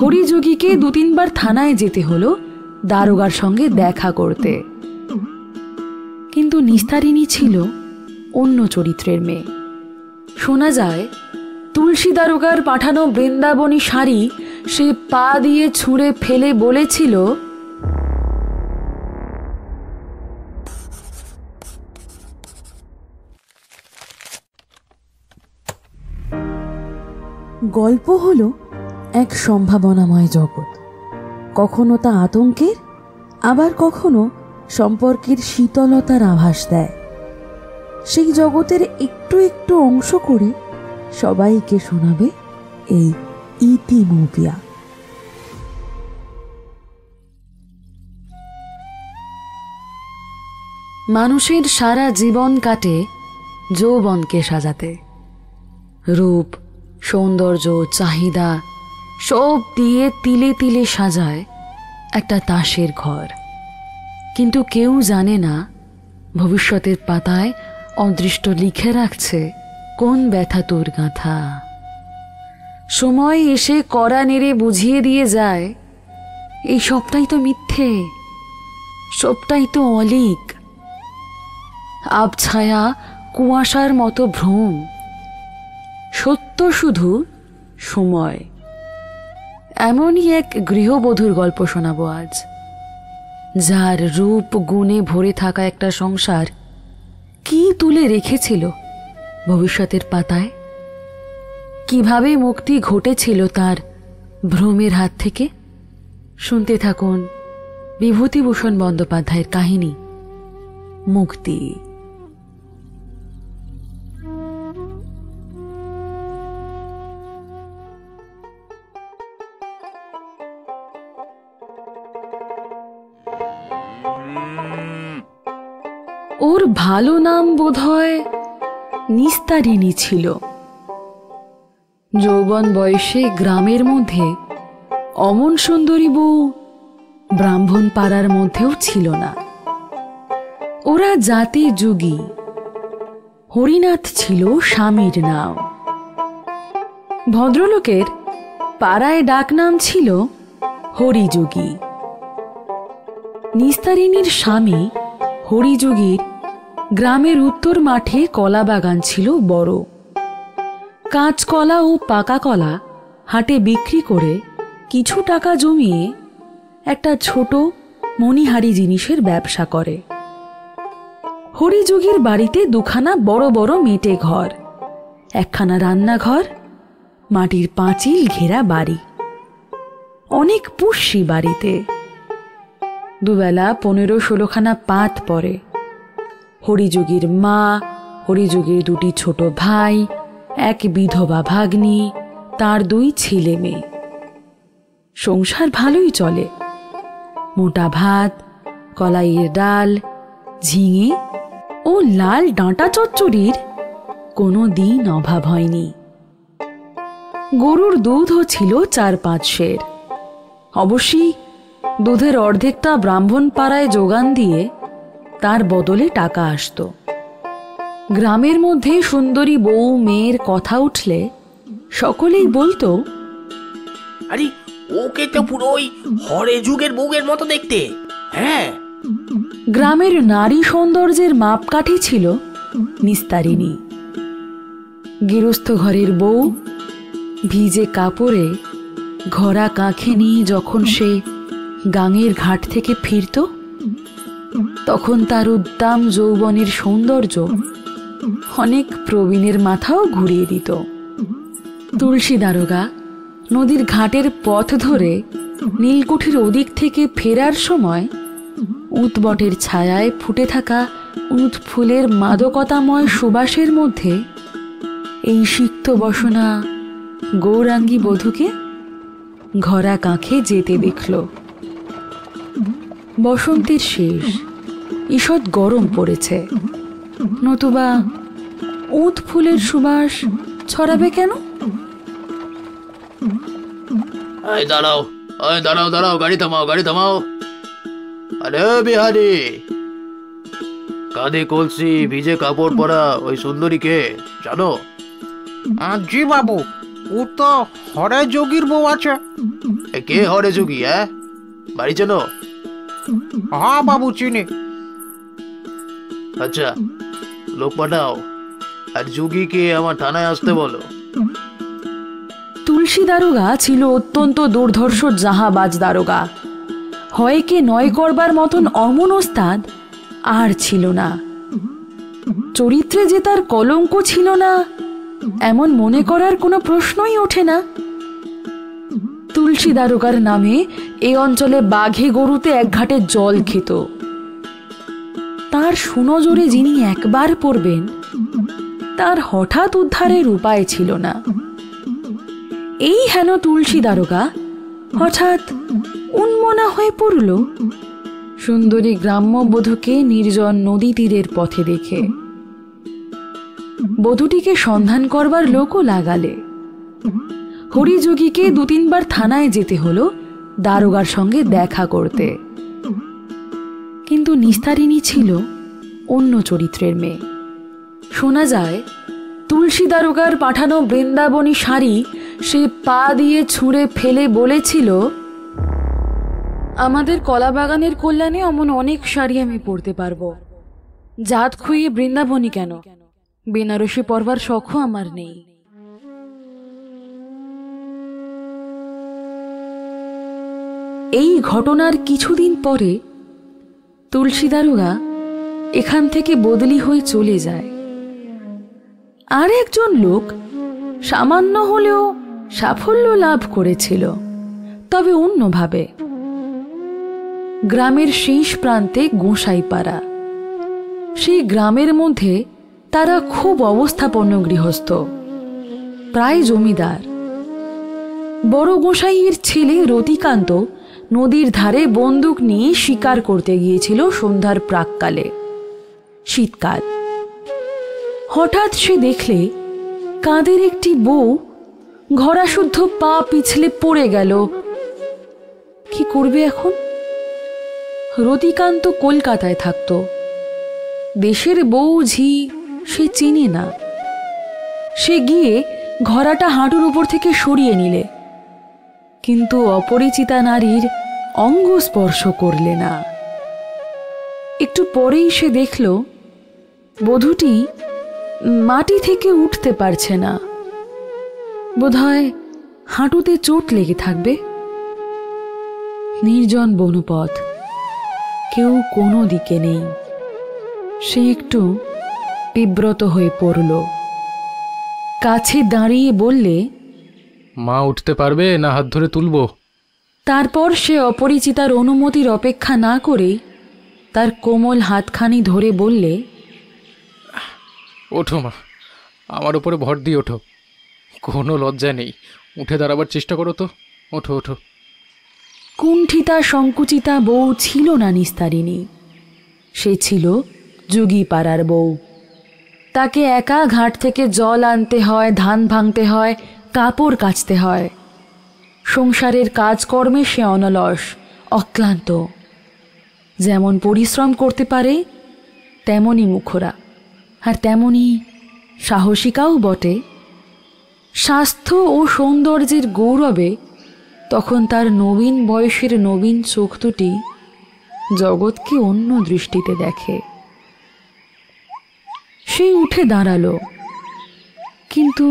হরিযোগীকে 2-3 বার থানায় যেতে হলো দারোগার সঙ্গে দেখা করতে। কিন্তু নিস্তারিণী ছিল অন্য চরিত্রের মেয়ে। শোনা যায় তুলসী দারোগার পাঠানো বৃন্দাবনী শাড়ি সে পা দিয়ে ছুঁড়ে ফেলে বলেছিল, গল্প হলো এক সম্ভাবনাময় জগৎ। কখনো তা আতঙ্কের, আবার কখনো সম্পর্কের শীতলতার আভাস দেয়। সেই জগতের একটু একটু অংশ করে সবাইকে শোনাবে এই ইতিমুপিয়া। মানুষের সারা জীবন কাটে যৌবনকে সাজাতে। রূপ, সৌন্দর্য, চাহিদা সব দিয়ে তিলে তিলে সাজায় একটা তাসের ঘর। কিন্তু কেউ জানে না ভবিষ্যতের পাতায় অদৃষ্ট লিখে রাখছে কোন ব্যথা তোর গাঁথা। সময় এসে কড়া নেড়ে বুঝিয়ে দিয়ে যায় এই সবটাই তো মিথ্যে, সবটাই তো অলীক, আবছায়া কুয়াশার মতো ভ্রম। সত্য শুধু সময়। এমনই এক গৃহবধূর গল্প শোনাবো আজ, যার রূপ গুণে ভরে থাকা একটা সংসার কি তুলে রেখেছিল ভবিষ্যতের পাতায়, কিভাবে মুক্তি ঘটেছিল তার ভ্রমের হাত থেকে। শুনতে থাকুন বিভূতিভূষণ বন্দ্যোপাধ্যায়ের কাহিনী মুক্তি। ওর ভালো নাম বোধহয় নিস্তারিণী ছিল। যৌবন বয়সে গ্রামের মধ্যে অমন সুন্দরী বউ ব্রাহ্মণ পাড়ার মধ্যেও ছিল না। ওরা জাতি যুগী। হরিনাথ ছিল স্বামীর নাম। ভদ্রলোকের পাড়ায় ডাকনাম ছিল হরিযোগী। নিস্তারিণীর স্বামী হরিযোগীর গ্রামের উত্তর মাঠে কলা বাগান ছিল বড়। কাঁচকলা ও পাকা কলা হাটে বিক্রি করে কিছু টাকা জমিয়ে একটা ছোট মণিহারি জিনিসের ব্যবসা করে। হরিযোগীর বাড়িতে 2খানা বড় বড় মেটে ঘর, 1খানা রান্নাঘর, মাটির পাঁচিল ঘেরা বাড়ি। অনেক পুষ্যি বাড়িতে। দুবেলা 15-16খানা পাত পড়ে। হরিযোগীর মা, হরিযোগীর 2টি ছোট ভাই, এক বিধবা ভাগ্নি, তার 2 ছেলে মেয়ে। সংসার ভালোই চলে। মোটা ভাত, কলাইয়ের ডাল, ঝিঙে ও লাল ডাঁটা চচ্চড়ির কোনো দিন অভাব হয়নি। গরুর দুধও ছিল 4-5 সের। অবশ্যই দুধের অর্ধেকটা ব্রাহ্মণ পাড়ায় যোগান দিয়ে তার বদলে টাকা আসত। গ্রামের মধ্যে সুন্দরী বউ মেয়ের কথা উঠলে সকলেই বলতো, আরে ওকে তো পুরো ওই হরিযোগীর বউয়ের মতো দেখতে। হ্যাঁ, গ্রামের নারী সৌন্দর্যের মাপকাঠি ছিল নিস্তারিণী। গৃহস্থ ঘরের বউ ভিজে কাপড়ে ঘরা কাঁখে নিয়ে যখন সে গাঙের ঘাট থেকে ফিরত, তখন তার উদ্দাম যৌবনের সৌন্দর্য অনেক প্রবীণের মাথাও ঘুরিয়ে দিত। তুলসী দারোগা নদীর ঘাটের পথ ধরে নীলকুঠির ওদিক থেকে ফেরার সময় উৎবটের ছায়ায় ফুটে থাকা উৎ ফুলের মাদকতাময় সুবাসের মধ্যে এই সিক্ত বসনা গৌরাঙ্গী বধূকে ঘরা কাঁখে যেতে দেখল। বসন্তের শেষ, ঈষৎ গরম পড়েছে, নতুবা উৎ ফুলের সুবাস ছড়াবে কেন? দাঁড়াও, দাঁড়াও দাঁড়াও, গাড়ি থামাও, গাড়ি থামাও। আরে বিহারি, কাঁধে কলসি, ভিজে কাপড় পরা ওই সুন্দরীকে জানো? জি বাবু, ও তো হরে যোগীর বউ আছে। কে হরে যোগী? বাড়ি চেনো? হ্যাঁ বাবু, চিনি। আচ্ছা, লোক পাঠাও আর যোগীকে আমার থানায় আসতে বলো। তুলসী দারোগা ছিল অত্যন্ত দুর্ধর্ষ জাহাবাজ দারোগা। হয়কে নয় করবার মতন অমন ওস্তাদ আর ছিল না। চরিত্রে যে তার কলঙ্ক ছিল না এমন মনে করার কোনো প্রশ্নই ওঠে না। তুলসী দারোগার নামে এই অঞ্চলে বাঘে গরুতে এক ঘাটে জল খেত। তার সুনজরে যিনি একবার পড়বেন তার হঠাৎ উদ্ধারের উপায় ছিল না। এই হেন তুলসী দারোগা হঠাৎ উন্মনা হয়ে পড়ল সুন্দরী গ্রাম্য বধূকে নির্জন নদী তীরের পথে দেখে। বধূটিকে সন্ধান করবার লোকও লাগালে। হরিযোগীকে 2-3 বার থানায় যেতে হলো দারোগার সঙ্গে দেখা করতে। কিন্তু নিস্তারিণী ছিল অন্য চরিত্রের মেয়ে। শোনা যায় তুলসী দারোগার পাঠানো বৃন্দাবনী শাড়ি সে পা দিয়ে ছুঁড়ে ফেলে বলেছিল, আমাদের কলা বাগানের কল্যাণে অমন অনেক শাড়ি আমি পরতে পারবো। জাত খুইয়ে বৃন্দাবনী কেন, বেনারসি পরবার শখও আমার নেই। এই ঘটনার কিছুদিন পরে তুলসী দারোগা এখান থেকে বদলি হয়ে চলে যায়। আর একজন লোক সামান্য হলেও সাফল্য লাভ করেছিল, তবে অন্যভাবে। গ্রামের শেষ প্রান্তে গোসাইপাড়া। সেই গ্রামের মধ্যে তারা খুব অবস্থাপন্ন গৃহস্থ, প্রায় জমিদার। বড় গোসাইয়ের ছেলে রতিকান্ত নদীর ধারে বন্দুক নিয়ে শিকার করতে গিয়েছিল সন্ধ্যার প্রাককালে, শীতকাল। হঠাৎ সে দেখলে কাঁধের একটি বউ ঘোড়াশুদ্ধ পা পিছলে পড়ে গেল। কি করবে এখন? রতিকান্ত কলকাতায় থাকত। দেশের বউ ঝি সে চিনে না। সে গিয়ে ঘোড়াটা হাঁটুর উপর থেকে সরিয়ে নিলে, কিন্তু অপরিচিতা নারীর অঙ্গ স্পর্শ করলে না। একটু পরেই সে দেখল বধূটি মাটি থেকে উঠতে পারছে না। বোধহয় হাঁটুতে চোট লেগে থাকবে। নির্জন বনপথ, কেউ কোনো দিকে নেই। সে একটু বিব্রত হয়ে পড়ল। কাছে দাঁড়িয়ে বললে, মা উঠতে পারবে না হাত ধরে তুলবো? তারপর সে অপরিচিতার অনুমতির অপেক্ষা না করে তার কোমল হাতখানি ধরে বললে, ওঠো মা, আমার উপরে ভর দিয়ে ওঠো। কোনো লজ্জা নেই, উঠে দাঁড়াবার চেষ্টা করো তো। ওঠো ওঠো। কুণ্ঠিতা সংকুচিতা বউ ছিল না নিস্তারিণী। সে ছিল যোগীপাড়ার বউ। তাকে একা ঘাট থেকে জল আনতে হয়, ধান ভাঙতে হয়, কাপড় কাচতে হয়। সংসারের কাজকর্মে সে অনলস, অক্লান্ত। যেমন পরিশ্রম করতে পারে তেমনই মুখরা, আর তেমনই সাহসিকাও বটে। স্বাস্থ্য ও সৌন্দর্যের গৌরবে তখন তার নবীন বয়সের নবীন চোখ দুটি জগৎকে অন্য দৃষ্টিতে দেখে। সে উঠে দাঁড়ালো, কিন্তু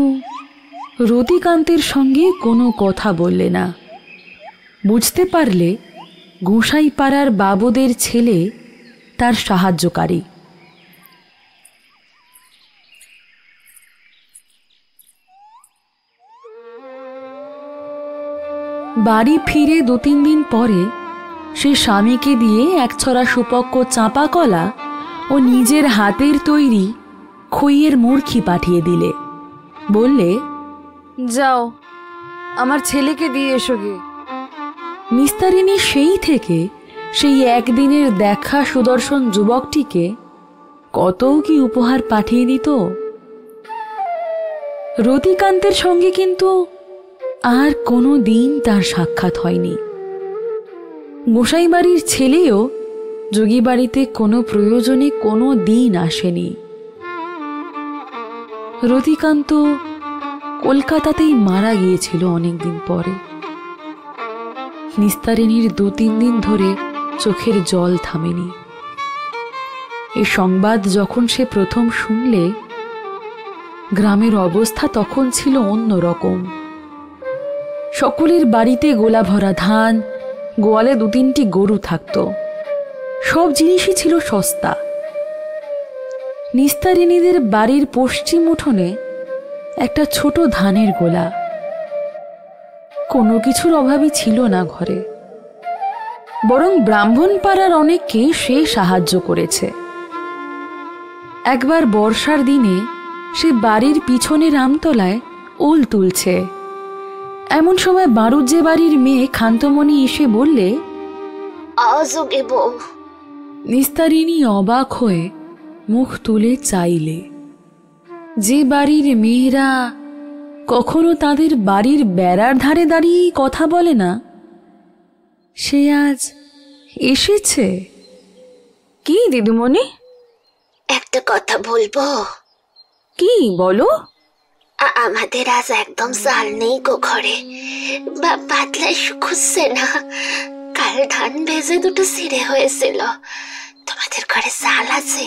রতিকান্তের সঙ্গে কোনো কথা বললে না। বুঝতে পারলে গোসাইপাড়ার বাবুদের ছেলে তার সাহায্যকারী। বাড়ি ফিরে 2-3 দিন পরে সে স্বামীকে দিয়ে একছড়া সুপক্ক চাঁপা কলা ও নিজের হাতের তৈরি খইয়ের মুরখি পাঠিয়ে দিলে। বললে, যাও আমার ছেলেকে দিয়ে এসো গে। নিস্তারিণী সেই থেকে সেই একদিনের দেখা সুদর্শন যুবকটিকে কত কি উপহার পাঠিয়ে দিত। রতিকান্তের সঙ্গে কিন্তু আর কোনো দিন তার সাক্ষাৎ হয়নি। গোসাই বাড়ির ছেলেও যোগী বাড়িতে কোনো প্রয়োজনে কোনো দিন আসেনি। রতিকান্ত কলকাতাতেই মারা গিয়েছিল অনেকদিন পরে। নিস্তারিণীর 2-3 দিন ধরে চোখের জল থামেনি। এই সংবাদ যখন সে প্রথম শুনলে, গ্রামের অবস্থা তখন ছিল অন্যরকম। সকলের বাড়িতে গোলা ভরা ধান, গোয়ালে 2-3টি গরু থাকত। সব জিনিসই ছিল সস্তা। নিস্তারিণীদের বাড়ির পশ্চিম উঠোনে একটা ছোট ধানের গোলা। কোনো কিছুর অভাবই ছিল না ঘরে, বরং ব্রাহ্মণ পাড়ার অনেককে সে সাহায্য করেছে। একবার বর্ষার দিনে সে বাড়ির পিছনের আমতলায় ওল তুলছে। এমন সময় বারুজ্জে বাড়ির মেয়ে খান্তমণি এসে বললে, আজকে বউ। নিস্তারিণী অবাক হয়ে মুখ তুলে চাইলে। যে বাড়ির মেয়েরা কখনো তাদের বাড়ির বেড়ার ধারে দাঁড়িয়ে কথা বলে না, সে আজ এসেছে। কি দিদিমণি? একটা কথা বলবো? কি বলো? আমাদের আজ একদম চাল নেই গো ঘরে। পাতলা শুকুচ্ছে না। কাল ধান ভেজে 2টো ছিঁড়ে হয়েছিল। তোমাদের ঘরে চাল আছে?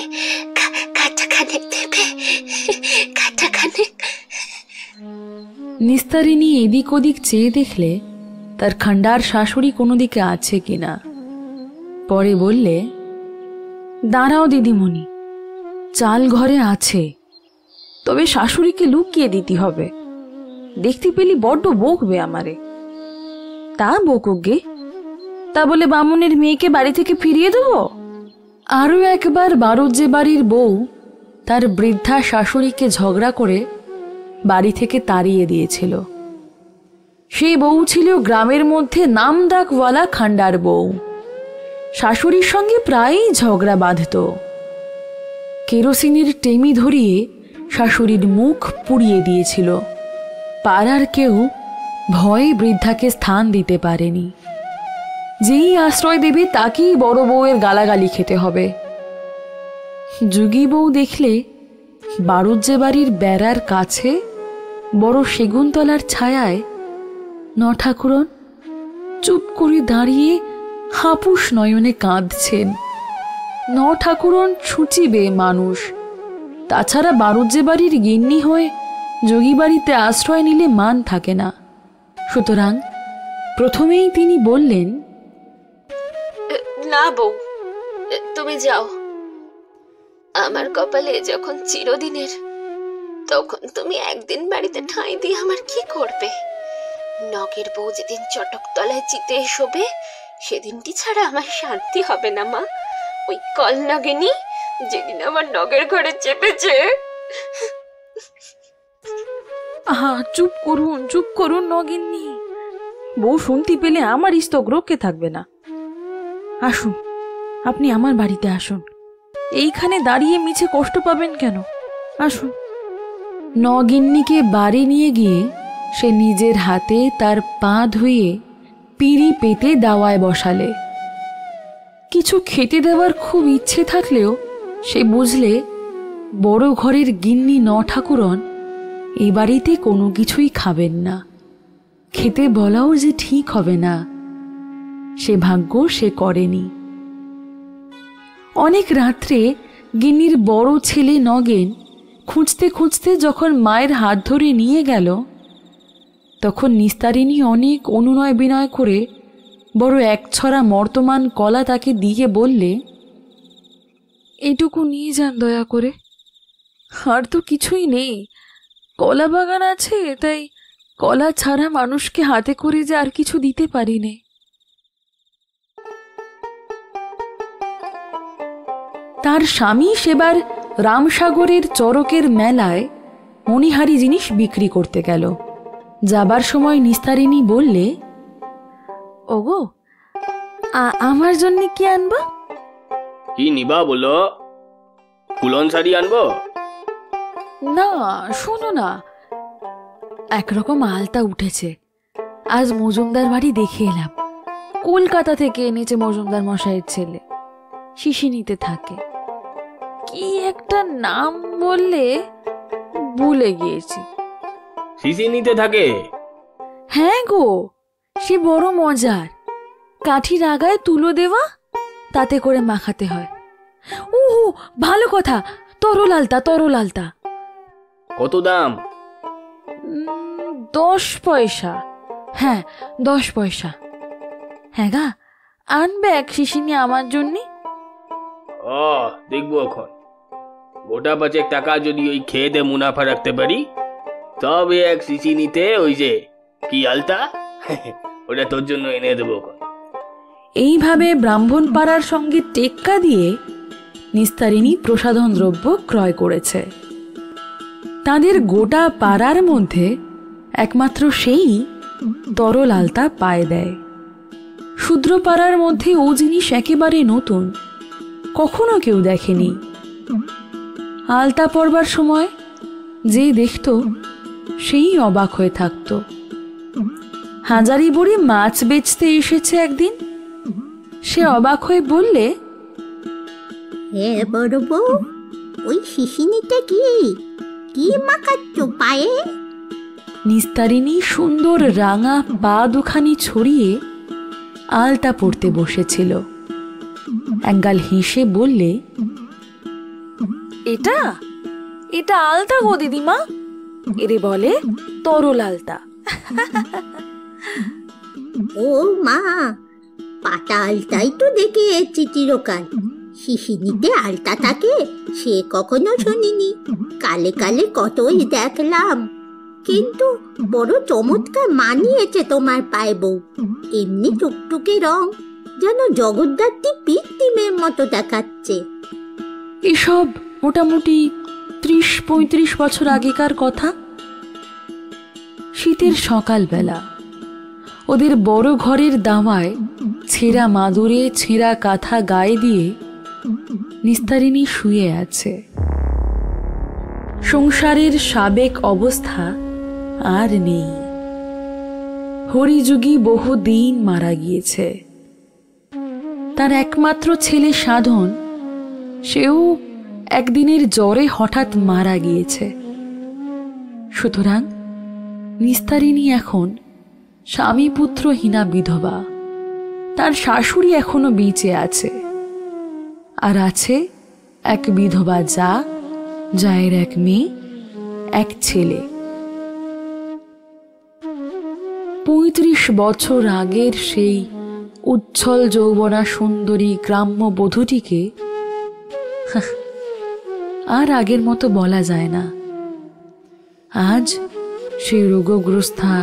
কাটাখানেক দেবে? কাটাখানেক। নিস্তারিণী এদিক ওদিক চেয়ে দেখলে তার খান্ডার শাশুড়ি কোনো দিকে আছে কিনা। পরে বললে, দাঁড়াও দিদিমণি, চাল ঘরে আছে, তবে শাশুড়িকে লুকিয়ে দিতে হবে। দেখতে পেলি বড্ড বকবে আমারে। তা বকুক গে, তা বলে বামুনের মেয়েকে বাড়ি থেকে ফিরিয়ে দেব? আরও একবার বারুজ্জে বাড়ির বউ তার বৃদ্ধা শাশুড়িকে ঝগড়া করে বাড়ি থেকে তাড়িয়ে দিয়েছিল। সেই বউ ছিল গ্রামের মধ্যে নামডাকওয়ালা খান্ডার বউ। শাশুড়ির সঙ্গে প্রায়ই ঝগড়া বাঁধত। কেরোসিনের টেমি ধরিয়ে শাশুড়ির মুখ পুড়িয়ে দিয়েছিল। পাড়ার কেউ ভয়ে বৃদ্ধাকে স্থান দিতে পারেনি। যেই আশ্রয় দেবে তাকেই বড় বউয়ের গালাগালি খেতে হবে। যুগী বউ দেখলে বারুজ্জে বাড়ির বেড়ার কাছে বড় সেগুনতলার ছায়ায় নঠাকুরন চুপ করে দাঁড়িয়ে হাপুস নয়নে কাঁদছেন। নঠাকুরন ছুচিবে মানুষ। তাছাড়া বারুজ্জে বাড়ির গিন্নি হয়ে যোগী বাড়িতে আশ্রয় নিলে মান থাকে না। সুতরাং প্রথমেই তিনি বললেন, না বউ, তুমি যাও। আমার কপালে যখন চিরদিনের, তখন তুমি একদিন বাড়িতে ঠাঁই দিয়ে আমার কি করবে? নগের বউ যেদিন চটকতলায় চিতে শোবে, সেদিনটি ছাড়া আমার শান্তি হবে না মা। ওই কল নগেনি যেদিন আমার নগের ঘরে চেপেছে। আহা, চুপ করুন নগিন্নি। বউ শুনতে পেলে আমার স্তক রক্ষে থাকবে না। আসুন, আপনি আমার বাড়িতে আসুন। এইখানে দাঁড়িয়ে মিছে কষ্ট পাবেন কেন? আসুন। নগিন্নিকে বাড়ি নিয়ে গিয়ে সে নিজের হাতে তার পা ধুয়ে পিঁড়ি পেতে দাওয়ায় বসালে। কিছু খেতে দেওয়ার খুব ইচ্ছে থাকলেও সে বুঝলে বড় ঘরের গিন্নি নঠাকুরন এ বাড়িতে কোনো কিছুই খাবেন না। খেতে বলাও যে ঠিক হবে না, সে ভাগ্য সে করেনি। অনেক রাত্রে গিন্নির বড় ছেলে নগেন খুঁজতে খুঁজতে যখন মায়ের হাত ধরে নিয়ে গেল, তখন নিস্তারিণী অনেক অনুনয় বিনয় করে বড় একছড়া মর্তমান কলা তাকে দিয়ে বললে, এইটুকু নিয়ে যান দয়া করে। আর তো কিছুই নেই, কলা বাগান আছে, তাই কলা ছাড়া মানুষকে হাতে করে যে আর কিছু দিতে পারি নে। তার স্বামী সেবার রামসাগরের চরকের মেলায় মণিহারি জিনিস বিক্রি করতে গেল। যাবার সময় নিস্তারিণী বললে, ওগো, আমার জন্য কি আনবা? কি নিবা বলো? কুলন শাড়ি আনবো? না, শোনো না, একরকম আলতা উঠেছে, আজ মজুমদার বাড়ি দেখে এলাম। কলকাতা থেকে এনেছে মজুমদার মশাইয়ের ছেলে, শিশিনীতে থাকে। কি একটা নাম বললে, ভুলে গিয়েছি। শিশি নিতে থাকে? হ্যাঁ গো, সে বড় মজার। কাঠির আগায় তুলো দেওয়া, তাতে করে মাখাতে হয়। ওহো, ভালো কথা, তরল আলতা, তরল আলতা। কত দাম? 10 পয়সা। হ্যাঁ, 10 পয়সা। হ্যাঁ গা, আনবে এক শিশি নিয়ে আমার জন্যে? দেখবো এখন। গোটা 5 টাকা যদি ওই খেতে মুনাফা রাখতে পারি, তবে এক শিশি নিতে ওই যে কি আলতা ওটা তোর জন্য এনে দেবো এখন। এইভাবে ব্রাহ্মণ পাড়ার সঙ্গে টেক্কা দিয়ে নিস্তারিণী প্রসাধন দ্রব্য ক্রয় করেছে। তাদের গোটা পাড়ার মধ্যে একমাত্র সেই তরল আলতা পায়ে দেয়। শূদ্র পাড়ার মধ্যে ও জিনিস একেবারে নতুন, কখনো কেউ দেখেনি। আলতা পরবার সময় যে দেখত সেই অবাক হয়ে থাকত। হাজারি বুড়ি মাছ বেচতে এসেছে একদিন। সে অবাক হয়ে বললে, বড় বউ, ওই শিশিনিটা কি কি মাখাচ্ছ পায়ে? নিস্তারিণী সুন্দর রাঙা পা দুখানি ছড়িয়ে আলতা পড়তে বসেছিল। একগাল হেসে বললে, এটা এটা আলতা গো দিদিমা, এরে বলে তরল আলতা। ও মা, পাতা আলতাই তো দেখে এসেছি চিরকাল। শিশিনিতে আলতা থাকে সে কখনো শুনিনি। কালে কালে কতই দেখলাম, কিন্তু বড় চমৎকার মানিয়েছে তোমার পায়ে বউ। এমনি টুকটুকে রং, যেন জগদ্ধাত্রী পিত্তিমের মতো দেখাচ্ছে। এসব মোটামুটি 30-35 বছর আগেকার কথা। শীতের সকালবেলা ওদের বড় ঘরের দাওয়ায় ছেঁড়া মাদুরে ছেঁড়া কাঁথা গায়ে দিয়ে নিস্তারিণী শুয়ে আছে। সংসারের সাবেক অবস্থা আর নেই। হরিযুগী বহুদিন মারা গিয়েছে। তার একমাত্র ছেলে সাধন, সেও একদিনের জ্বরে হঠাৎ মারা গিয়েছে। সুতরাং নিস্তারিণী এখন স্বামী পুত্রহীনা বিধবা। তার শাশুড়ি এখনো বেঁচে আছে, আর আছে এক বিধবা যা, যায়ের এক মেয়ে, এক ছেলে। 35 বছর আগের সেই উচ্ছল যৌবনা সুন্দরী গ্রাম্য বধূটিকে আর আগের মতো বলা যায় না। আজ সে রোগগ্রস্তা,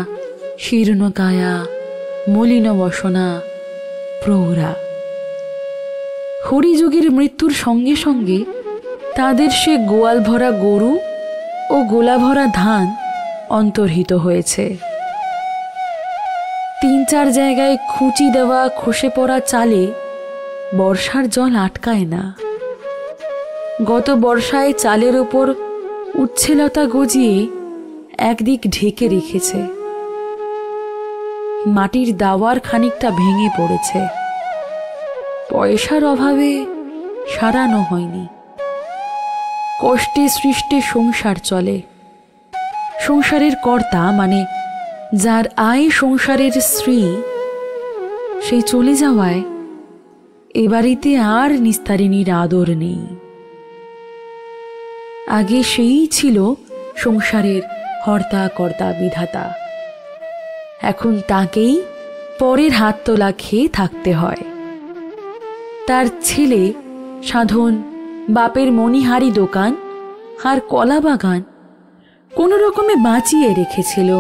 শীর্ণকায়া, মলিন বসনা, প্রৌঢ়া। হরিযোগীর মৃত্যুর সঙ্গে সঙ্গে তাদের সে গোয়াল ভরা গরু ও গোলা ভরা ধান অন্তর্হিত হয়েছে। 3-4 জায়গায় খুঁচি দেওয়া খসে পড়া চালে বর্ষার জল আটকায় না। গত বর্ষায় চালের ওপর উচ্ছেলতা গজিয়ে একদিক ঢেকে রেখেছে। মাটির দাওয়ার খানিকটা ভেঙে পড়েছে। পয়সার অভাবে সারানো হয়নি। কষ্টে সৃষ্টে সংসার চলে। সংসারের কর্তা, মানে যার আয় সংসারের স্ত্রী, সেই চলে যাওয়ায় এ বাড়িতে আর নিস্তারিণীর আদর নেই। আগে সেই ছিল সংসারের হর্তা কর্তা বিধাতা। এখন তাকেই পরের হাত তোলা খেয়ে থাকতে হয়। তার ছেলে সাধন বাপের মণিহারি দোকান আর কলা বাগান কোনো রকমে বাঁচিয়ে রেখেছিল।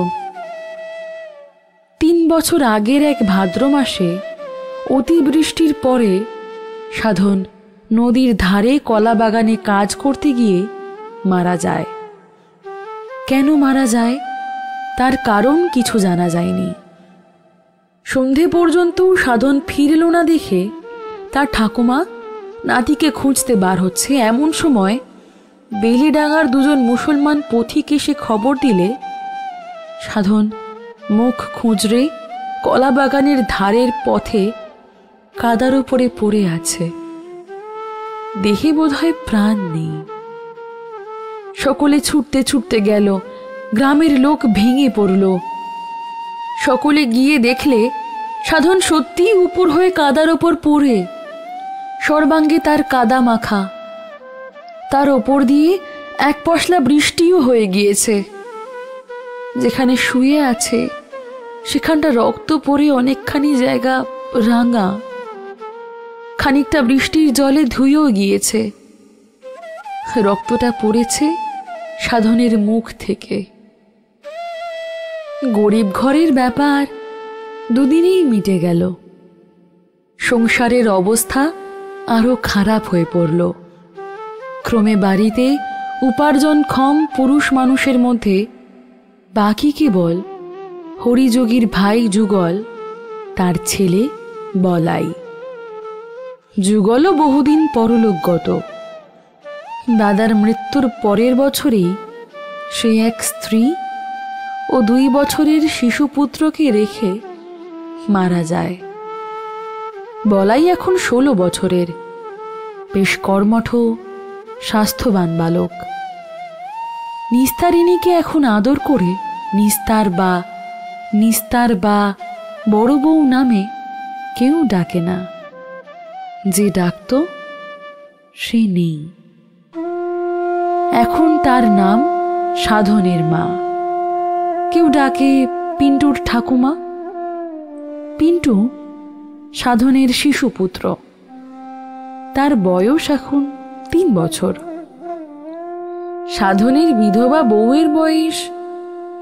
3 বছর আগের এক ভাদ্র মাসে অতিবৃষ্টির পরে সাধন নদীর ধারে কলা বাগানে কাজ করতে গিয়ে মারা যায়। কেন মারা যায় তার কারণ কিছু জানা যায়নি। সন্ধে পর্যন্ত সাধন ফিরল না দেখে তার ঠাকুমা নাতিকে খুঁজতে বার হচ্ছে। এমন সময় বেলিডাঙ্গার 2জন মুসলমান পথিক এসে খবর দিলে সাধন মুখ খুঁজরে কলা বাগানের ধারের পথে কাদার উপরে পড়ে আছে। দেহে বোধহয় প্রাণ নেই। সকলে ছুটতে ছুটতে গেল, গ্রামের লোক ভেঙে পড়ল। সকলে গিয়ে দেখলে সাধন সত্যিই উপর হয়ে কাদার ওপর পড়ে, সর্বাঙ্গে তার কাদা মাখা। তার ওপর দিয়ে এক পশলা বৃষ্টিও হয়ে গিয়েছে। যেখানে শুয়ে আছে সেখানটা রক্ত পড়ে অনেকখানি জায়গা রাঙা, খানিকটা বৃষ্টির জলে ধুয়েও গিয়েছে। রক্তটা পড়েছে সাধনের মুখ থেকে। গরিব ঘরের ব্যাপার দুদিনেই মিটে গেল। সংসারের অবস্থা আরো খারাপ হয়ে পড়ল। ক্রমে বাড়িতে উপার্জনক্ষম পুরুষ মানুষের মধ্যে বাকি কেবল হরিযোগীর ভাই যুগল, তার ছেলে বলাই। যুগলও বহুদিন পরলোকগত। দাদার মৃত্যুর পরের বছরেই সে এক স্ত্রী ও 2 বছরের শিশুপুত্রকে রেখে মারা যায়। বলাই এখন 16 বছরের, বেশ কর্মঠ স্বাস্থ্যবান বালক। নিস্তারিণীকে এখন আদর করে নিস্তার বা বড় বউ নামে কেউ ডাকে না। যে ডাকত সে নেই। এখন তার নাম সাধনের মা। কেউ ডাকে পিন্টুর ঠাকুমা। পিন্টু সাধনের শিশুপুত্র। তার বয়স এখন 3 বছর। সাধনের বিধবা বউয়ের বয়স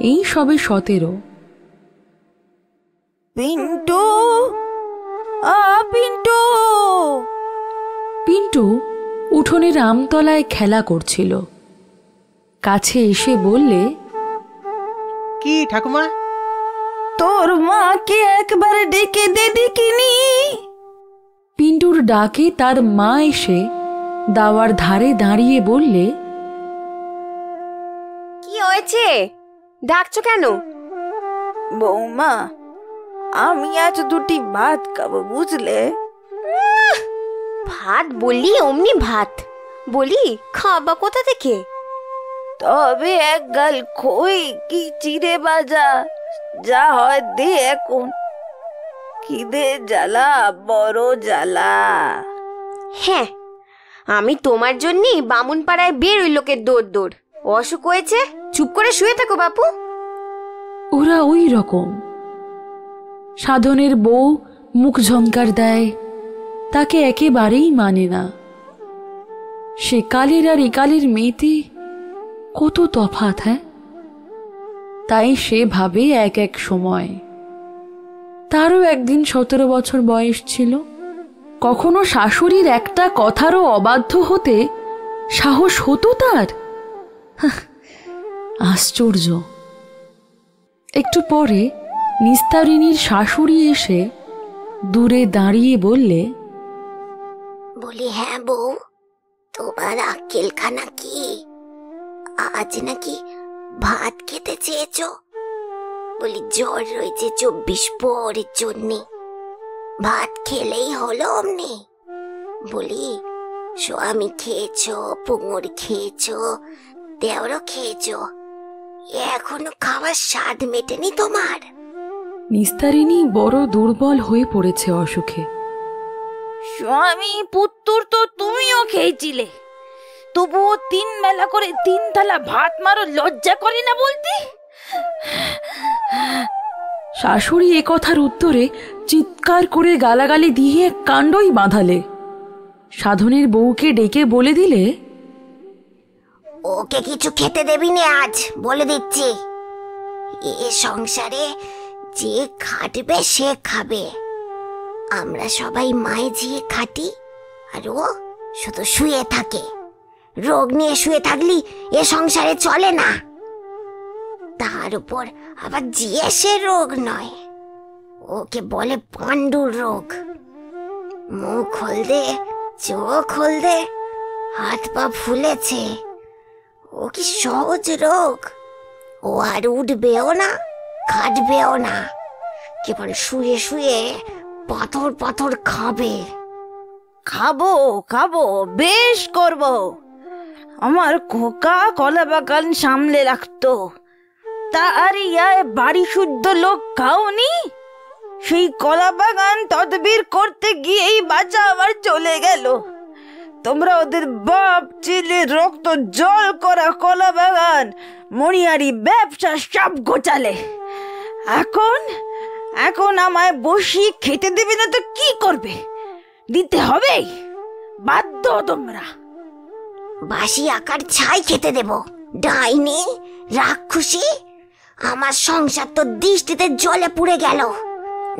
এই সবে 17। পিন্টু, পিন্টু। পিন্টু উঠোনের আমতলায় খেলা করছিল। কাছে এসে বললে, কি ঠাকুমা? তোর মাকে একবার ডেকে দে দেখিনি। পিন্টুর ডাকে তার মা এসে দাওয়ার ধারে দাঁড়িয়ে বললে, কি হয়েছে, ডাকছো কেন? বৌমা, আমি আজ 2টি ভাত খাবো, বুঝলে? ভাত বললি অমনি ভাত? বলি খাবা কোথা থেকে? তবে এক গাল খই কি চিড়ে ভাজা, যা হয় দে এখন। খিদে জ্বালা বড় জ্বালা। হ্যাঁ, আমি তোমার জন্যই বামুন পাড়ায় বেরোই লোকের দৌড়। অসুখ হয়েছে, চুপ করে শুয়ে থাকো বাপু। ওরা ওই রকম। সাধনের বউ মুখ ঝংকার দেয়, তাকে একেবারেই মানে না। সে কালের আর একালের মেয়েতে কত তফাৎ। হ্যাঁ, তাই সে ভাবে এক সময়। তারও একদিন 17 বছর বয়স ছিল। কখনো শাশুড়ির একটা কথারও অবাধ্য হতে সাহস হতো তার? আশ্চর্য। একটু পরে নিস্তারিণীর শাশুড়ি এসে দূরে দাঁড়িয়ে বললে, বলি হ্যাঁ বউ, তোমার আক্কেলখানা কি? আজ নাকি ভাত খেতে চেয়েছ? বলি জ্বর রয়েছে 24 পরের জন্যে, ভাত খেলেই হলো অমনি। বলি স্বামী খেয়েছ, পুঙুর খেয়েছ, দেওরও খেয়েছ, এখনো খাওয়ার স্বাদ মেটেনি তোমার? নিস্তারিণী বড় দুর্বল হয়ে পড়েছে অসুখে। স্বামী পুত্তুর তো তুমিও খেয়েছিলে, তবুও 3 বেলা করে 3 থালা ভাত মারো, লজ্জা করে না বলতে? শাশুড়ি এ কথার উত্তরে চিৎকার করে গালাগালি দিয়ে কাণ্ডই বাঁধালে। সাধনের বউকে ডেকে বলে দিলে, ওকে কিছু খেতে দেবি না আজ, বলে দিচ্ছি। এ সংসারে যে খাটবে সে খাবে। আমরা সবাই মায়ে ঝিয়ে খাটি, আর ও শুধু শুয়ে থাকে। রোগ নিয়ে শুয়ে থাকলি এ সংসারে চলে না। তার উপর আবার জিএসে রোগ নয়, ওকে বলে পাণ্ডুর রোগ। মুখ হলদে, চোখ হলদে, হাত পা ফুলেছে। ও কি সহজ রোগ? ও আর উঠবেও না, খাটবেও না, কেবল শুয়ে শুয়ে পাথর পাথর খাবে। খাবো খাবো, বেশ করব। আমার খোকা কলা বাগান সামলে রাখতো, তারিয়ায় বাড়ি শুদ্ধ লোক খাওনি? সেই কলা বাগান তদবির করতে গিয়েই বাচ্চা আবার চলে গেল। তোমরা ওদের বাপ ছেলে রক্ত জল করা কলা বাগান মণিয়ারি ব্যবসা সব গোচালে। এখন এখন আমায় বসিয়ে খেতে দেবে না তো কি করবে? দিতে হবেই, বাধ্য তোমরা। বাসি আকার ছাই খেতে দেব? ডাইনি, রাক্ষসী, আমার সংসার তো দৃষ্টিতে জলে পুড়ে গেল।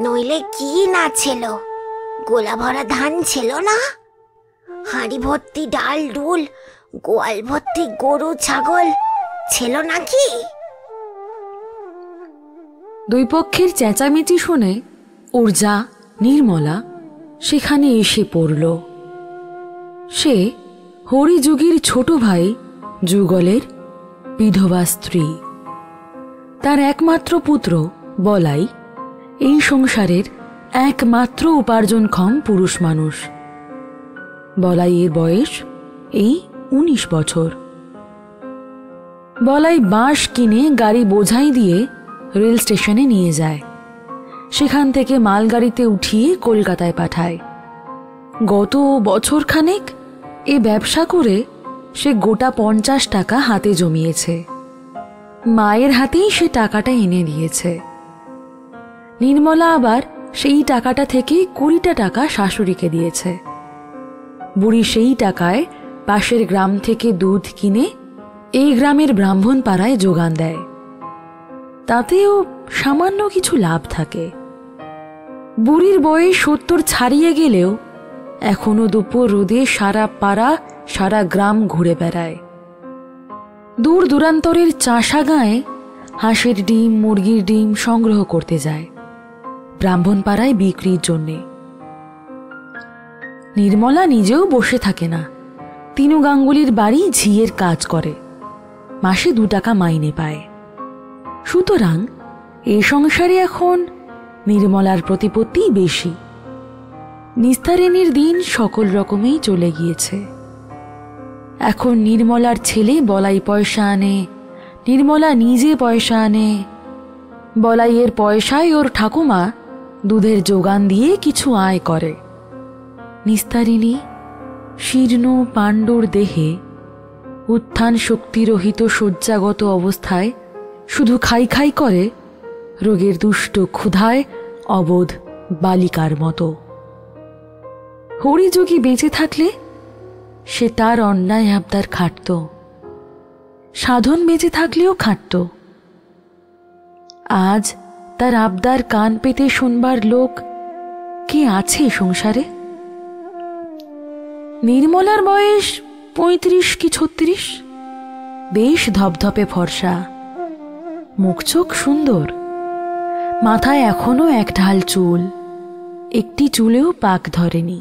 নইলে কি না ছিল? গোলা ভরা ধান ছিল না? হাঁড়ি ভর্তি ডাল ডুল, গোয়াল ভর্তি গরু ছাগল ছিল নাকি? দুই পক্ষের চেঁচামেচি শুনে ওর যা নির্মলা সেখানে এসে পড়ল। সে হরিযুগীর ছোট ভাই যুগলের বিধবা স্ত্রী। তার একমাত্র পুত্র বলাই এই সংসারের একমাত্র উপার্জনক্ষম পুরুষ মানুষ। বলাইয়ের বয়স এই 19 বছর। বলাই বাঁশ কিনে গাড়ি বোঝাই দিয়ে রেল স্টেশনে নিয়ে যায়, সেখান থেকে মালগাড়িতে উঠিয়ে কলকাতায় পাঠায়। গত বছরখানেক এ ব্যবসা করে সে গোটা 50 টাকা হাতে জমিয়েছে। মায়ের হাতেই সে টাকাটা এনে দিয়েছে। নির্মলা আবার সেই টাকাটা থেকে 20টা টাকা শাশুড়িকে দিয়েছে। বুড়ি সেই টাকায় পাশের গ্রাম থেকে দুধ কিনে এই গ্রামের ব্রাহ্মণ পাড়ায় যোগান দেয়। তাতেও সামান্য কিছু লাভ থাকে। বুড়ির বয়স 70 ছাড়িয়ে গেলেও এখনো দুপুর রোদে সারা পাড়া সারা গ্রাম ঘুরে বেড়ায়। দূর দূরান্তরের চাষা গায়ে হাঁসের ডিম মুরগির ডিম সংগ্রহ করতে যায় ব্রাহ্মণ পাড়ায় বিক্রির জন্যে। নির্মলা নিজেও বসে থাকে না। তিনু গাঙ্গুলির বাড়ি ঝিয়ের কাজ করে, মাসে 2 টাকা মাইনে পায়। সুতরাং এই সংসারে এখন নির্মলার প্রতিপত্তি বেশি। নিস্তারিণীর দিন সকল রকমেই চলে গিয়েছে। এখন নির্মলার ছেলে বলাই পয়সা আনে, নির্মলা নিজে পয়সা আনে। বলাইয়ের পয়সায় ওর ঠাকুমা দুধের যোগান দিয়ে কিছু আয় করে। নিস্তারিণী শীর্ণ পাণ্ডুর দেহে উত্থান শক্তিরহিত শয্যাগত অবস্থায় শুধু খাই খাই করে রোগের দুষ্ট ক্ষুধায় অবোধ বালিকার মতো। হরিযোগী বেঁচে থাকলে সে তার অন্যায় আবদার খাটত, সাধন বেঁচে থাকলেও খাটত। আজ তার আবদার কান পেতে শুনবার লোক কে আছে সংসারে? নির্মলার বয়স 35 কি 36, বেশ ধপধপে ফর্সা, মুখ চোখ সুন্দর, মাথায় এখনো এক ঢাল চুল, একটি চুলেও পাক ধরেনি।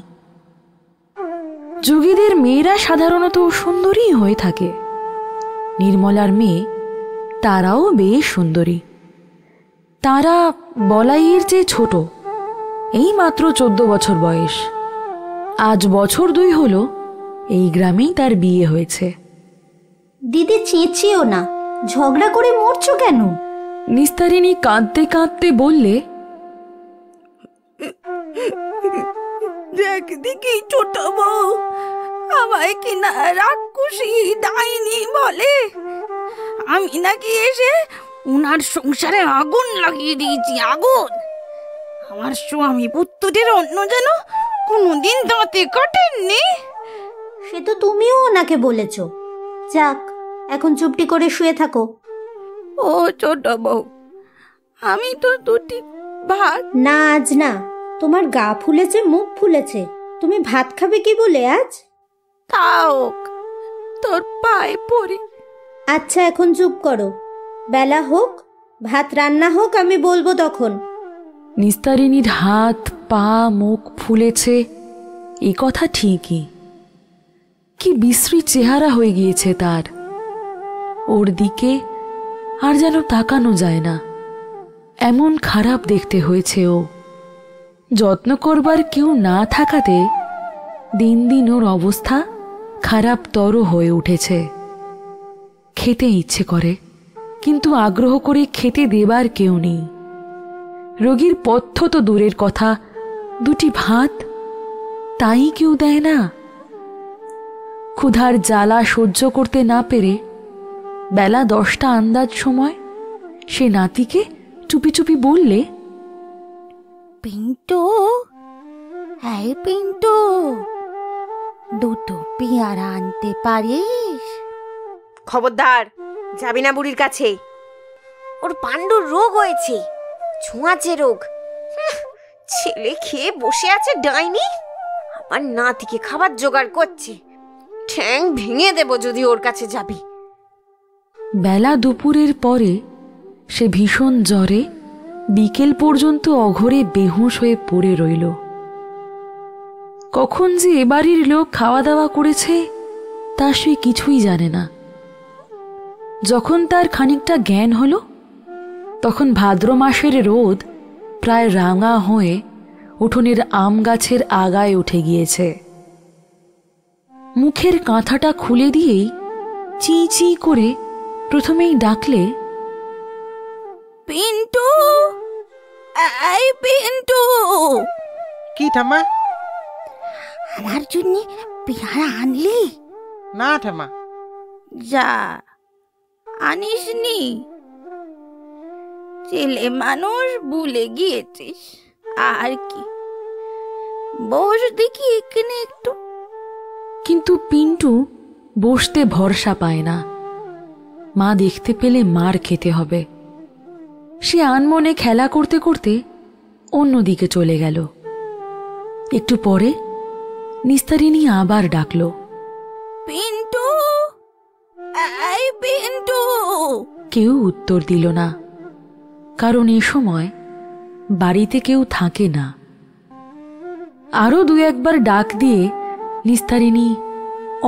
যোগীদের মেয়েরা সাধারণত সুন্দরী হয়ে থাকে। নির্মলার মেয়ে তারাও বেশ সুন্দরী। তারা বলাইয়ের চেয়ে ছোট, এই মাত্র 14 বছর বয়স। আজ বছর 2 হলো এই গ্রামেই তার বিয়ে হয়েছে। দিদি চেঁচিও না, ঝগড়া করে মরছো কেন? নিস্তারিণী কাঁদতে কাঁদতে বললে, দেখ দেখি ছোট বউ, আমায় কিনা রাক্ষসী ডাইনি বলে। আমি নাকি এসে উনার সংসারে আগুন লাগিয়ে দিয়েছি, আগুন। আমার স্বামী পুত্রদের অন্য যেন কোনোদিন দাঁতে কাটেননি। সে তো তুমিও ওনাকে বলেছ। যাক, এখন চুপটি করে শুয়ে থাকো। ও ছোট বউ, আমি তো 2টি ভাত। না, আজ না। তোমার গা ফুলেছে, মুখ ফুলেছে। তুমি ভাত খাবে কি বলে আজ? তাও তোর পায়ে পড়ি। আচ্ছা, এখন চুপ করো। বেলা হোক, ভাত রান্না হোক, আমি বলবো তখন। নিস্তারিণীর হাত পা মুখ ফুলেছে, এ কথা ঠিকই। কি বিশ্রী চেহারা হয়ে গিয়েছে তার। ওর দিকে আর যেন তাকানো যায় না, এমন খারাপ দেখতে হয়েছে ও। যত্ন করবার কেউ না থাকাতে দিন দিন ওর অবস্থা খারাপতর হয়ে উঠেছে। খেতে ইচ্ছে করে, কিন্তু আগ্রহ করে খেতে দেবার কেউ নেই। রোগীর পথ্য তো দূরের কথা, দুটি ভাত তাই কেউ দেয় না। ক্ষুধার জ্বালা সহ্য করতে না পেরে বেলা 10টা আন্দাজ সময় সে নাতিকে চুপি চুপি বললে, পিন্টু, এই পিন্টু, দুটো পেয়ারা আনতে পারিস? খবরদার, যাবি না বুড়ির কাছে। ওর পাণ্ডুর রোগ হয়েছে, ছোঁয়াচে রোগ। ছেলে খেয়ে বসে আছে ডাইনি, আবার নাতিকে খাবার জোগাড় করছে। ঠ্যাং ভেঙে দেব যদি ওর কাছে যাবি। বেলা দুপুরের পরে সে ভীষণ জ্বরে বিকেল পর্যন্ত অঘরে বেহুঁশ হয়ে পড়ে রইল। কখন যে এবাড়ির লোক খাওয়া দাওয়া করেছে তা সে কিছুই জানে না। যখন তার খানিকটা জ্ঞান হল, তখন ভাদ্র মাসের রোদ প্রায় রাঙা হয়ে উঠোনের আম গাছের আগায় উঠে গিয়েছে। মুখের কাঁথাটা খুলে দিয়েই চি চি করে প্রথমেই ডাকলে, পিন্টু, এই পিন্টু। কি ঠাম্মা? আমার জন্য পেয়ারা আনলি? না ঠাম্মা। যা, আনিসনি? ছেলে মানুষ ভুলে গিয়েছিস আর কি। বস দেখি এখানে একটু। কিন্তু পিন্টু বসতে ভরসা পায় না। মা দেখতে পেলে মার খেতে হবে। সে আনমনে খেলা করতে করতে অন্যদিকে চলে গেল। একটু পরে নিস্তারিণী আবার ডাকল, পিন্টু, এই পিন্টু। কেউ উত্তর দিল না, কারণ এ সময় বাড়িতে কেউ থাকে না। আরো 2-1বার ডাক দিয়ে নিস্তারিণী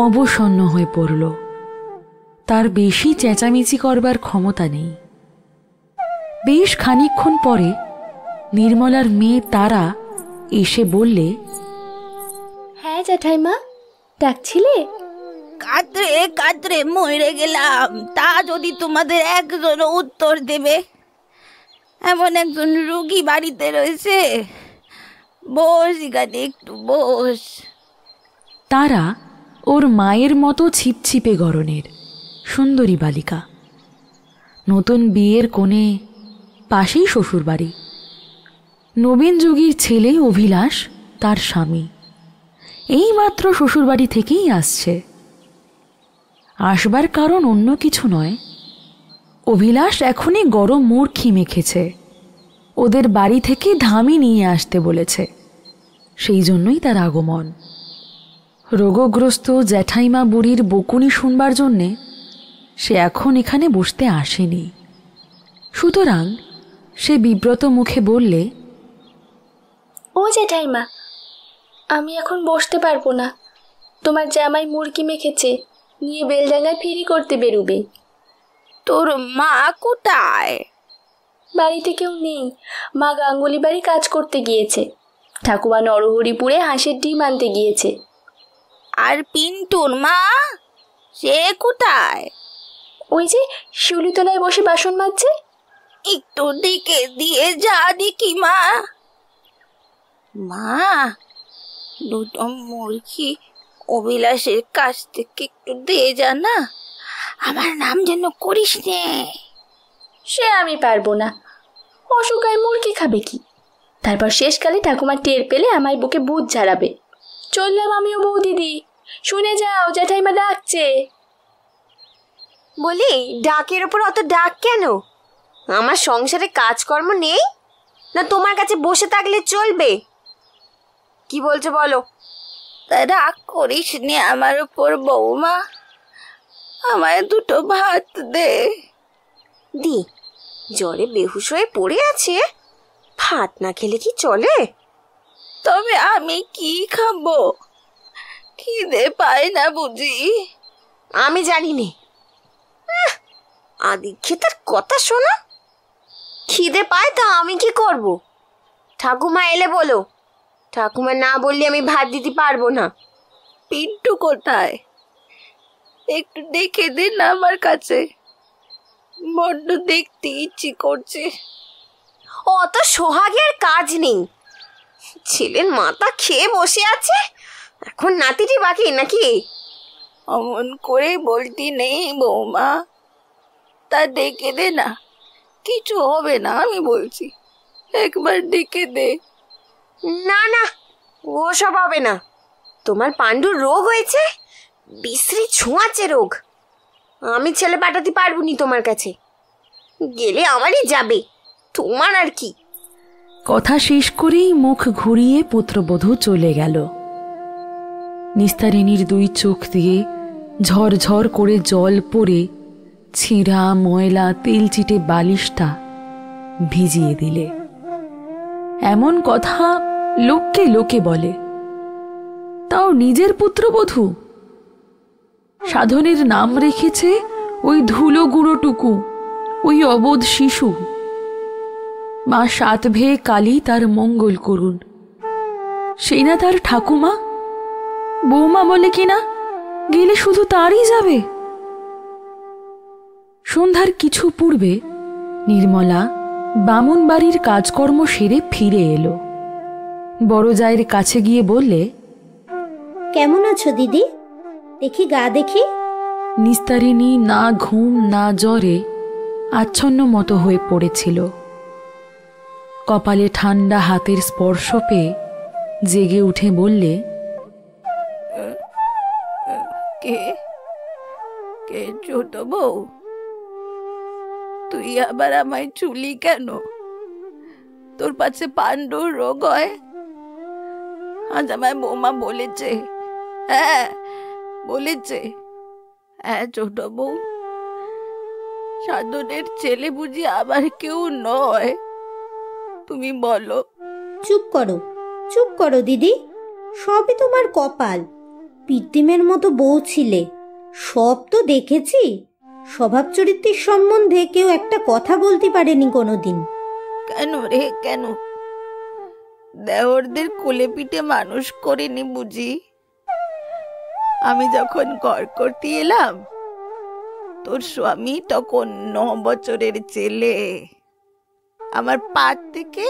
অবসন্ন হয়ে পড়ল। তার বেশি চেঁচামেচি করবার ক্ষমতা নেই। বেশ খানিকক্ষণ পরে নির্মলার মেয়ে তারা এসে বললে, হ্যাঁ জ্যাঠাইমা, ডাকছিলে? কাতরে কাতরে মরে গেলাম, তা যদি তোমাদের একজন উত্তর দেবে। এমন একজন রোগী বাড়িতে রয়েছে। বস এখানে একটু বস। তারা ওর মায়ের মতো ছিপছিপে গড়নের সুন্দরী বালিকা। নতুন বিয়ের কোণে, পাশেই শ্বশুরবাড়ি। নবীন যুগীর ছেলে অভিলাষ তার স্বামী। এইমাত্র শ্বশুরবাড়ি থেকেই আসছে। আসবার কারণ অন্য কিছু নয়, অভিলাষ এখনই গরম মুড়কি মেখেছে। ওদের বাড়ি থেকে ধামি নিয়ে আসতে বলেছে, সেই জন্যই তার আগমন। রোগগ্রস্ত জ্যাঠাইমা বুড়ির বকুনি শুনবার জন্যে সে এখন এখানে বসতে আসেনি। সুতরাং সে বিব্রত মুখে বললে, ও জ্যাঠাইমা, আমি এখন বসতে পারবো না। তোমার জামাই মুরগি মেখেছে, নিয়ে বেলডাঙ্গায় ফেরি করতে বেরোবে। তোর মা কোথায়? বাড়িতে কেউ নেই, মা গাঙ্গুলি বাড়ি কাজ করতে গিয়েছে। ঠাকুমা নরহরিপুরে হাঁসের ডিম আনতে গিয়েছে। আর পিন্টুর মা, সে কোথায়? ওই যে শিউলিতলায় বসে বাসন মাজছে। একটু ডেকে দিয়ে যা দেখি মা। মা, দুটো মুরগি অভিলাষের কাছ থেকে একটু দিয়ে যা না। আমার নাম যেন করিস নে। সে আমি পারবো না, অসুখায় মুরগি খাবে কি? তারপর শেষকালে ঠাকুমা টের পেলে আমায় বুকে ভূত ঝাড়াবে। চললাম আমিও বৌদিদি, শুনে যাও, জ্যাঠাইমা ডাকছে। বলি, ডাকের ওপর অত ডাক কেন? আমার সংসারে কাজকর্ম নেই না? তোমার কাছে বসে থাকলে চলবে? কি বলছো বলো? রাগ করিস নে আমার উপর বৌমা, আমায় দুটো ভাত দে। দি, জ্বরে বেহুশ হয়ে পড়ে আছে, ভাত না খেলে কি চলে? তবে আমি কি খাবো? খিদে পায় না বুঝি? আমি জানি নে। আদিক্ষেতার কথা শোনো। খিদে পায় তা আমি কি করব? ঠাকুমা এলে বলো। ঠাকুমা না বললে আমি ভাত দিতে পারবো না। পিন্টু কোথায়? একটু দেখে দে না আমার কাছে। বড্ড দেখতে ইচ্ছে করছে। অত সোহাগে আর কাজ নেই, ছেলের মাথা খেয়ে বসে আছে, এখন নাতিটি বাকি নাকি? অমন করে বলতি নেই বৌমা, তা ডেকে দে না, কিছু হবে না আমি বলছি, একবার ডেকে দে। না না, ওসব হবে না। তোমার পাণ্ডুর রোগ হয়েছে, বিশ্রী ছোঁয়াচে রোগ। আমি ছেলে পাঠাতে পারবো নি তোমার কাছে, গেলে আমারই যাবে, তোমার আর কি। কথা শেষ করেই মুখ ঘুরিয়ে পুত্রবধূ চলে গেল। নিস্তারিণীর দুই চোখ দিয়ে ঝরঝর করে জল পড়ে ছিঁড়া ময়লা তেলচিটে বালিশটা ভিজিয়ে দিলে। এমন কথা লোককে লোকে বলে, তাও নিজের পুত্রবধূ। সাধনের নাম রেখেছে ওই ধুলো গুঁড়োটুকু, ওই অবোধ শিশু। মা সাতভে কালী তার মঙ্গল করুন, সেই না তার ঠাকুমা? বৌমা বলে কিনা গেলে শুধু তারই যাবে। সন্ধ্যার কিছু পূর্বে নির্মলা বামুন বাড়ির কাজকর্ম সেরে ফিরে এলো। বড় জায়ের কাছে গিয়ে বললে, কেমন আছো দিদি? দেখি গা দেখি। নিস্তারিণী না ঘুম না জ্বরে আচ্ছন্ন মতো হয়ে পড়েছিল। কপালে ঠান্ডা হাতের স্পর্শ পেয়ে জেগে উঠে বললে, কে কে ছোট বউ? তুই আবার আমায় চুলি কেন? তোর পাছে পাণ্ডুর রোগ হয়? আজ আমায় বৌমা বলেছে। হ্যাঁ বলেছে। হ্যাঁ ছোট বউ, সাধনের ছেলে বুঝি আবার কেউ নয়? তুমি বলো। চুপ করো, চুপ করো দিদি, সবই তোমার কপাল। পিতৃমের মতো বউ ছিলে, সব তো দেখেছি। স্বভাব চরিত্রের সম্বন্ধে কেউ একটা কথা বলতে পারেনি কোনোদিন। কেন রে কেন? দেওরদের কোলে পিঠে মানুষ করিনি বুঝি? আমি যখন ঘর করতে এলাম, তোর স্বামী তখন 9 বছরের ছেলে। আমার পাত থেকে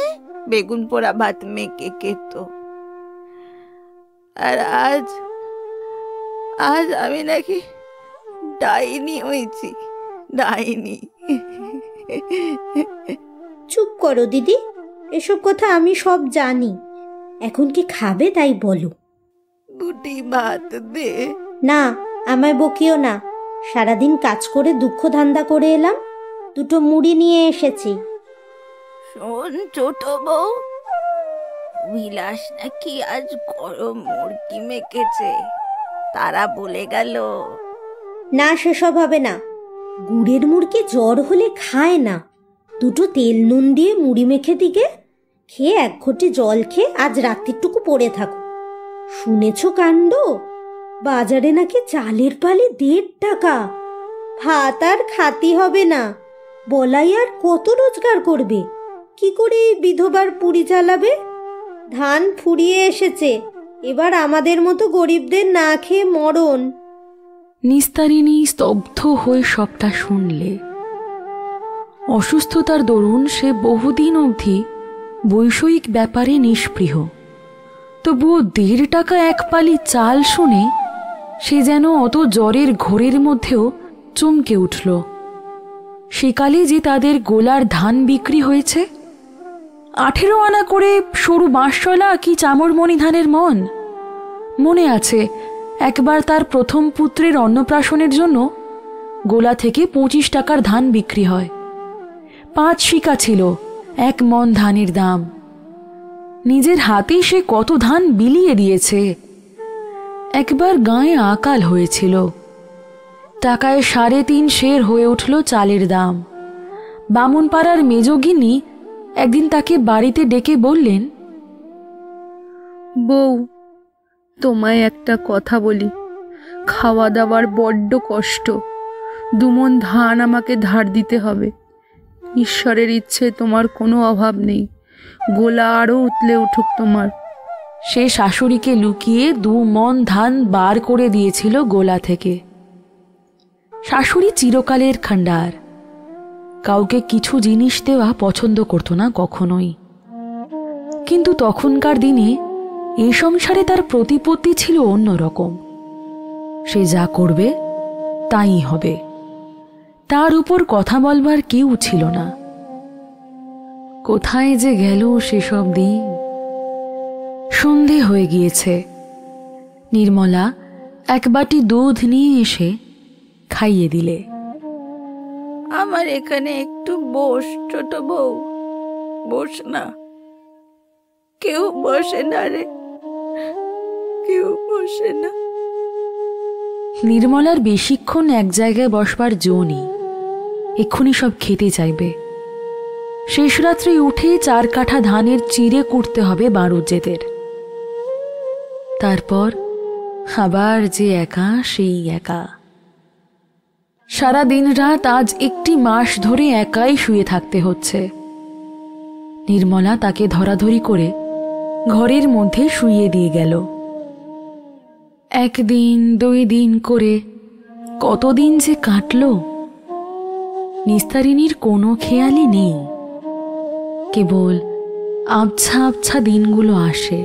বেগুন পোড়া ভাত মেখে খেত। আর আজ আজ আমি নাকি ডাইনি হয়েছি, ডাইনি। চুপ করো দিদি, এসব কথা আমি সব জানি। এখন কি খাবে তাই বলো। 2টি ভাত দে। না, আমায় বকিও না। সারাদিন কাজ করে দুঃখ ধান্দা করে এলাম, 2টো মুড়ি নিয়ে এসেছি। শোন ছোট বউ, বিলাস নাকি আজ গরম মুরগি মেখেছে, তারা বলে গেল। না, সেসব হবে না। গুড়ের মুরগি জ্বর হলে খায় না। 2টো তেল নুন দিয়ে মুড়ি মেখে দিকে খেয়ে 1 ঘটি জল খেয়ে আজ রাত্রিটুকু পড়ে থাকো। শুনেছ কাণ্ড? বাজারে নাকি চালের পালে 1.5 টাকা। ভাত আর খাতি হবে না। বলাই আর কত রোজগার করবে? কি করে বিধবার পুরি চালাবে? ধান ফুরিয়ে এসেছে, এবার আমাদের মতো গরিবদের না খেয়ে মরণ। নিস্তারিণী স্তব্ধ হয়ে সবটা শুনলে। অসুস্থতার দরুন সে বহুদিন অবধি বৈষয়িক ব্যাপারে নিষ্পৃহ, তবুও 1.5 টাকা 1 পালি চাল শুনে সে যেন অত জ্বরের ঘোরের মধ্যেও চমকে উঠল। সেকালে যে তাদের গোলার ধান বিক্রি হয়েছে 18 আনা করে সরু বাঁশশলা কি চামরমণি ধানের মন। মনে আছে একবার তার প্রথম পুত্রের অন্নপ্রাশনের জন্য গোলা থেকে 25 টাকার ধান বিক্রি হয়। 5 শিকা ছিল 1 মণ ধানের দাম। নিজের হাতেই সে কত ধান বিলিয়ে দিয়েছে। একবার গাঁয়ে আকাল হয়েছিল, টাকায় 3.5 সের হয়ে উঠল চালের দাম। বামুনপাড়ার মেজগিনি একদিন তাকে বাড়িতে ডেকে বললেন, বউ, তোমায় একটা কথা বলি। খাওয়া দাওয়ার বড্ড কষ্ট। 2 মণ ধান আমাকে ধার দিতে হবে। ঈশ্বরের ইচ্ছে তোমার কোনো অভাব নেই, গোলা আরও উতলে উঠুক তোমার। সে শাশুড়িকে লুকিয়ে 2 মণ ধান বার করে দিয়েছিল গোলা থেকে। শাশুড়ি চিরকালের খান্ডার, কাউকে কিছু জিনিস দেওয়া পছন্দ করত না কখনোই। কিন্তু তখনকার দিনে এই সংসারে তার প্রতিপত্তি ছিল অন্যরকম। সে যা করবে তাই হবে, তার উপর কথা বলবার কেউ ছিল না। কোথায় যে গেল সেসব দিন। সন্ধে হয়ে গিয়েছে। নির্মলা এক বাটি দুধ নিয়ে এসে খাইয়ে দিলে। আমার এখানে একটু বস ছোট বউ, বস না। কেউ বসে না রে, কেউ বসে না। নির্মলার বেশিক্ষণ এক জায়গায় বসবার জো নেই, এক্ষুনি সব খেতে চাইবে। শেষ রাত্রে উঠে 4 কাঠা ধানের চিড়ে কুটতে হবে বাড়ুজ্যেদের। তারপর আবার যে একা সেই একা। সারা দিন রাত আজ একটি মাস ধরে একাই শুয়ে থাকতে হচ্ছে। নির্মলা তাকে ধরাধরি করে ঘরের মধ্যে শুইয়ে দিয়ে গেল। 1 দিন 2 দিন করে কতদিন যে কাটল, নিস্তারিণীর কোনো খেয়ালই নেই। কেবল আবছা আবছা দিনগুলো আসে।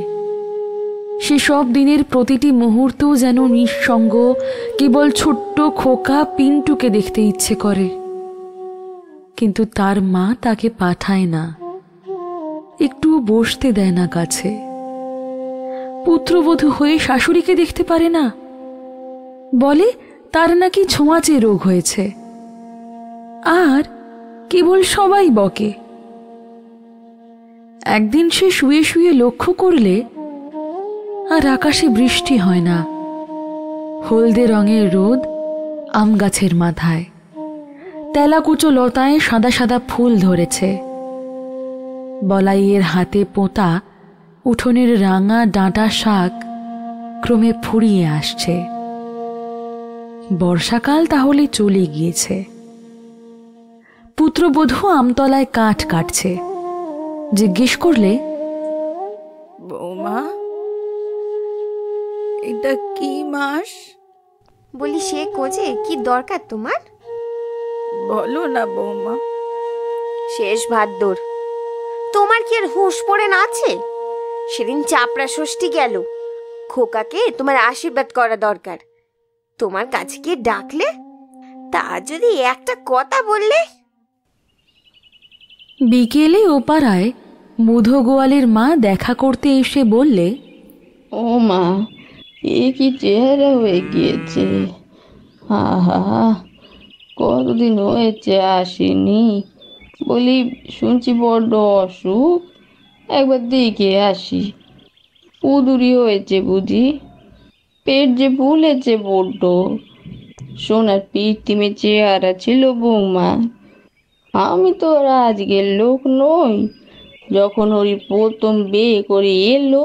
সেসব দিনের প্রতিটি মুহূর্ত যেন নিঃসঙ্গ, কেবল ছোট্ট খোকা পিন্টুকে দেখতে ইচ্ছে করে। কিন্তু তার মা তাকে পাঠায় না, একটুও বসতে দেয় না কাছে। পুত্রবধূ হয়ে শাশুড়িকে দেখতে পারে না, বলে তার নাকি ছোঁয়াচে রোগ হয়েছে। আর কেবল সবাই বকে। একদিন সে শুয়ে শুয়ে লক্ষ্য করলে আর আকাশে বৃষ্টি হয় না। হলদে রঙের রোদ আম গাছের মাথায়, তেলাকুচো লতায় সাদা সাদা ফুল ধরেছে। বলাইয়ের হাতে পোঁতা উঠোনের রাঙা ডাঁটা শাক ক্রমে ফুরিয়ে আসছে। বর্ষাকাল তাহলে চলে গিয়েছে। পুত্রবধূ আমতলায় কাঠ কাটছে। জিজ্ঞেস করলে, বৌমা, এটা কি মাস? বলি সে কোজে কি দরকার তোমার? বলো না বৌমা। শেষ ভাদ্র। তোমার কি আর হুঁশ পড়ে না আছে? সেদিন চাপড়া ষষ্ঠী গেল, খোকাকে তোমার আশীর্বাদ করা দরকার। তোমার কাছে গিয়ে ডাকলে, তা যদি একটা কথা বললে। বিকেলে ওপাড়ায় মুধো গোয়ালের মা দেখা করতে এসে বললে, ও মা, এ কি চেহারা হয়ে গিয়েছে! আহা, কতদিন হয়েছে আসেনি। বলি, শুনছি বড্ড অসুখ, একবার দেখে আসি। উদুরি হয়েছে বুঝি? পেট যে ফুলেছে বড্ড। সোনার পিটিমে চেহারা ছিল বৌমা। আমি তো আর আজকের লোক নই। যখন ওই প্রথম বিয়ে করে এলো,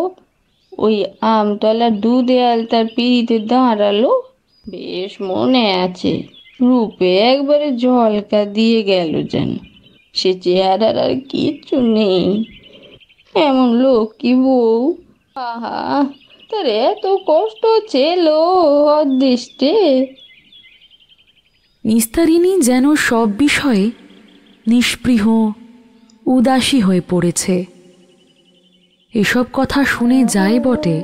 ওই আমতলার দুধে আলতার পিড়িতে দাঁড়ালো, বেশ মনে আছে। রূপে একবারে ঝলকা দিয়ে গেল যেন। সে চেহারার আর কিচ্ছু নেই। এমন লোক কি বউ! আহা, তার এত কষ্ট ছিল অদৃষ্টে। নিস্তারিণী যেন সব বিষয়ে নিষ্পৃহ, উদাসী হয়ে পড়েছে। এসব কথা শুনে যায় বটে,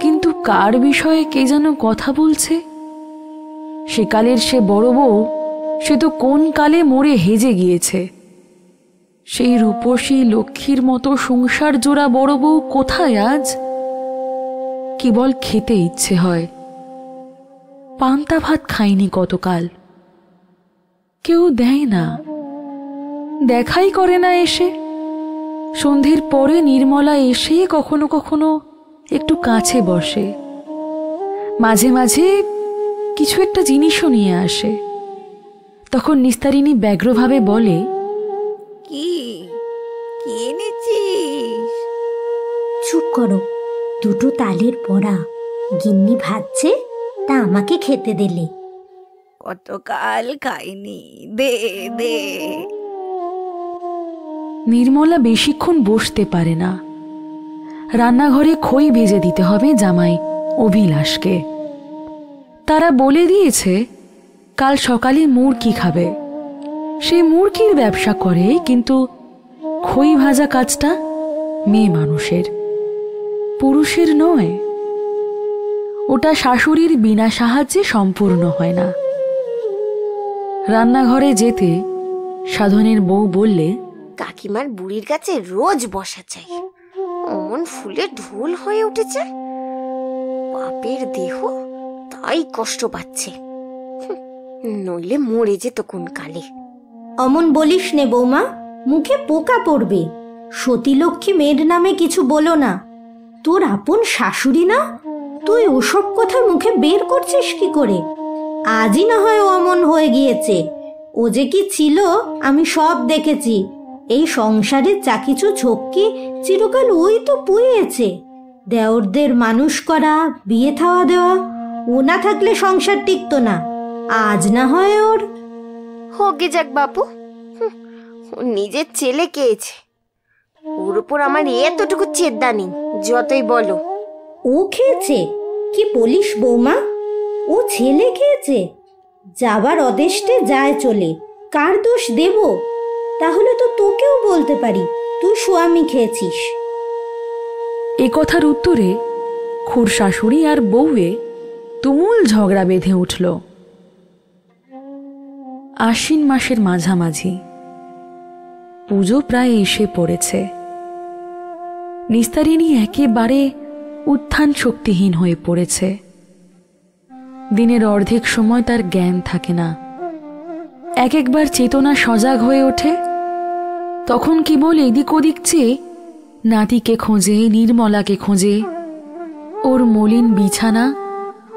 কিন্তু কার বিষয়ে কে যেন কথা বলছে। সেকালের সে বড় বউ, সে তো কোন কালে মরে হেজে গিয়েছে। সেই রূপসী লক্ষ্মীর মতো সংসার জোড়া বড় বউ কোথায় আজ? কেবল খেতে ইচ্ছে হয়। পান্তা ভাত খাইনি কতকাল, কেউ দেয় না, দেখাই করে না এসে। সন্ধ্যের পরে নির্মলা এসে কখনো কখনো একটু কাছে বসে, মাঝে মাঝে কিছু একটা জিনিসও নিয়ে আসে। তখন নিস্তারিণী ব্যগ্রভাবে বলে, কি কি এনেছিস? চুপ করো, 2 তালের বড়া গিন্নি ভাজছে, তা আমাকে খেতে দিলে। কতকাল খাইনি, দে দে। নির্মলা বেশিক্ষণ বসতে পারে না। রান্নাঘরে খই ভেজে দিতে হবে জামাই অভিলাষকে। তারা বলে দিয়েছে কাল সকালে মুড়কি খাবে। সে মুরগির ব্যবসা করে, কিন্তু খই ভাজা কাজটা মেয়ে মানুষের, পুরুষের নয়। ওটা শাশুড়ির বিনা সাহায্যে সম্পূর্ণ হয় না। রান্নাঘরে যেতে সাধনের বউ বললে, কাকিমার বুড়ির কাছে রোজ বসা চাই, অমন ফুলে ঢোল হয়ে উঠেছে। বাপের দেহ তাই কষ্ট পাচ্ছে, নইলে মরে যেত কোন কালে। অমন বলিস নে বৌমা, মুখে পোকা পড়বে। সতীলক্ষ্মী মেয়ের নামে কিছু বলো না। তোর আপন শাশুড়ি না, তুই ওসব কথা মুখে বের করছিস কি করে? আজই না হয় অমন হয়ে গিয়েছে, ও যে কি ছিল আমি সব দেখেছি। এই সংসারের যা কিছু ঝক্কি চিরকাল ওই তো পুয়েছে। দেওরদের মানুষ করা, বিয়ে থাওয়া দেওয়া, ও না থাকলে সংসার টিকতো না। আজ না হয় ওর হোকে যাক বাপু, ও নিজের ছেলে খেয়েছে, ওর উপর আমার এতটুকু চেদ্দা নেই, যতই বলো। ও খেয়েছে? কি বলিস বৌমা, ও ছেলে খেয়েছে? যাবার অদেষ্টে যায় চলে, কার দোষ দেব? তাহলে তো তোকেও বলতে পারি তুই স্বামী খেয়েছিস। এ কথার উত্তরে খুড় শাশুড়ি আর বউয়ে তুমুল ঝগড়া বেঁধে উঠল। আশ্বিন মাসের মাঝামাঝি, পুজো প্রায় এসে পড়েছে। নিস্তারিণী একেবারে উত্থান শক্তিহীন হয়ে পড়েছে। দিনের অর্ধেক সময় তার জ্ঞান থাকে না। একবার চেতনা সজাগ হয়ে ওঠে, তখন কেবল এদিক ওদিক চেয়ে নাতিকে খোঁজে, নির্মলাকে খোঁজে। ওর মলিন বিছানা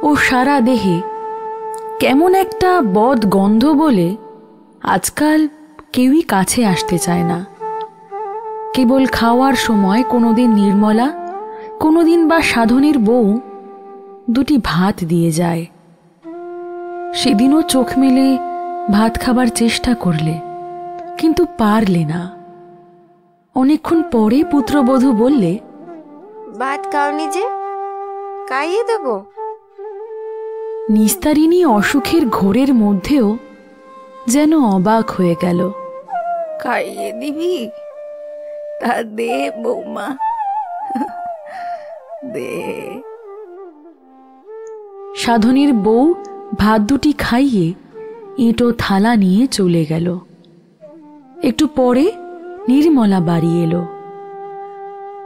ও সারা দেহে কেমন একটা বদ গন্ধ বলে আজকাল কেউই কাছে আসতে চায় না। কেবল খাওয়ার সময় কোনোদিন নির্মলা, কোনোদিন বা সাধনের বউ দুটি ভাত দিয়ে যায়। সেদিনও চোখ মেলে ভাত খাবার চেষ্টা করলে, কিন্তু পারলে না। অনেকক্ষণ পরে পুত্রবধূ বললে, ভাত খাওনি যে, খাইয়ে দেবো। নিস্তারিণী অসুখের ঘোরের মধ্যেও যেন অবাক হয়ে গেল। খাইয়ে দিবি? তা দে বৌমা, দে। সাধনের বউ ভাত দুটি খাইয়ে এঁটো থালা নিয়ে চলে গেল। একটু পরে নির্মলা বাড়ি এলো।